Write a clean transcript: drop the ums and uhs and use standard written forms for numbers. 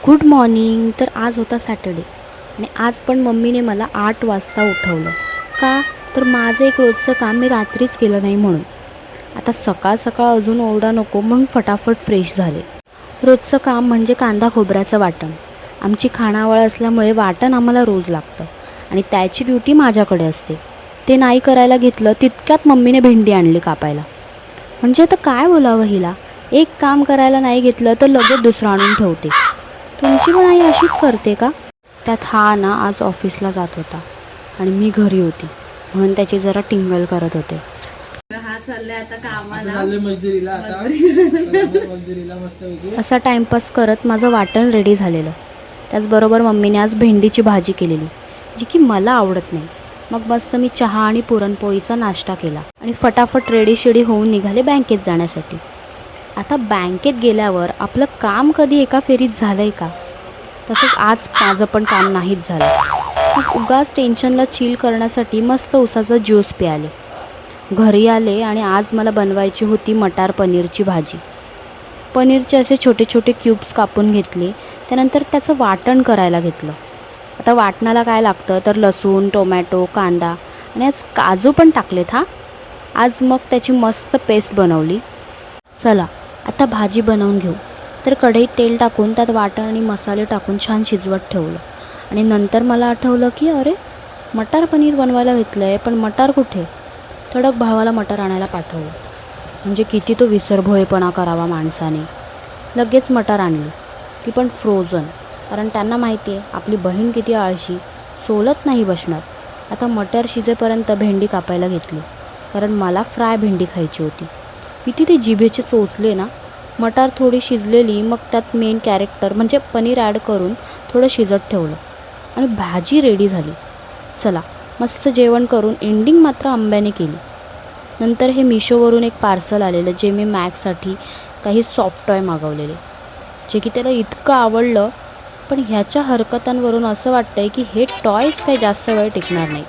Good morning. तर आज होता सॅटर्डे आणि आज पण मम्मीने मला 8 वाजता उठवलं. का तर माझं एक रोजचं काम मी रात्रीच केलं नाही म्हणून. आता सकाळ सकाळ अजून ओरडा नको म्हणून फटाफट फ्रेश झाले. रोजचं काम म्हणजे कांदा खोबऱ्याचं वाटण. आमची खानावळ असल्यामुळे वाटण आम्हाला रोज लागतं आणि त्याची ड्युटी माझ्याकडे असते. ते नाही करायला घेतलं तितक्यात मम्मीने भेंडी आणली कापायला. म्हणजे आता काय बोलावं हिला, एक काम करायला नाही घेतलं तर लगेच दुसरं आणून ठेवते. तुमची पण आई अशीच करते का? त्यात हा ना आज ऑफिसला जात होता आणि मी घरी होती म्हणून त्याची जरा टिंगल करत होते. हा चाललाय आता कामाला, मजदुरीला मस्त. असा टाइमपास करत माझं वाटण रेडी झालेलं. त्याचबरोबर मम्मीने आज भेंडीची भाजी केलेली जी की मला आवडत नाही. मग मस्त मी चहा आणि पुरणपोळीचा नाश्ता केला आणि फटाफट रेडी शेडी होऊन निघाले बँकेत जाण्यासाठी. आता बँकेत गेल्यावर आपलं काम कधी एका फेरीत झालं आहे का? तसंच आज माझं पण काम नाहीच झालं. मग उगाच टेन्शनला चिल करण्यासाठी मस्त उसाचा ज्यूस प्याले. घरी आले आणि आज मला बनवायची होती मटार पनीरची भाजी. पनीरचे असे छोटे छोटे क्यूब्स कापून घेतले. त्यानंतर त्याचं वाटण करायला घेतलं. आता वाटणाला काय लागतं तर लसूण, टोमॅटो, कांदा आणि आज काजू पण टाकलेत. आज मग त्याची मस्त पेस्ट बनवली. चला आता भाजी बनवून घेऊ. तर कढईत तेल टाकून त्यात वाटण आणि मसाले टाकून छान शिजवत ठेवलं आणि नंतर मला आठवलं की अरे मटार पनीर बनवायला घेतलं आहे, पण मटार कुठे? थोडं भावाला मटार आणायला पाठवलं. म्हणजे किती तो विसरभोळेपणा करावा माणसाने. लगेच मटार आणली, ती पण फ्रोझन, कारण त्यांना माहिती आहे आपली बहीण किती आळशी, सोलत नाही बसणार. आता मटार शिजेपर्यंत भेंडी कापायला घेतली, कारण मला फ्राय भेंडी खायची होती. किती ते जिभेचे चोचले ना. मटार थोडी शिजलेली, मग त्यात मेन कॅरेक्टर म्हणजे पनीर ॲड करून थोडं शिजत ठेवलं आणि भाजी रेडी झाली. चला मस्त जेवण करून एंडिंग मात्र आंब्याने केली. नंतर हे मिशोवरून एक पार्सल आलेलं जे मी मॅक्ससाठी काही सॉफ्ट टॉय मागवलेले, जे की त्याला इतकं आवडलं. पण ह्याच्या हरकतांवरून असं वाटतं आहे की हे टॉयच काही जास्त वेळ टिकणार नाही.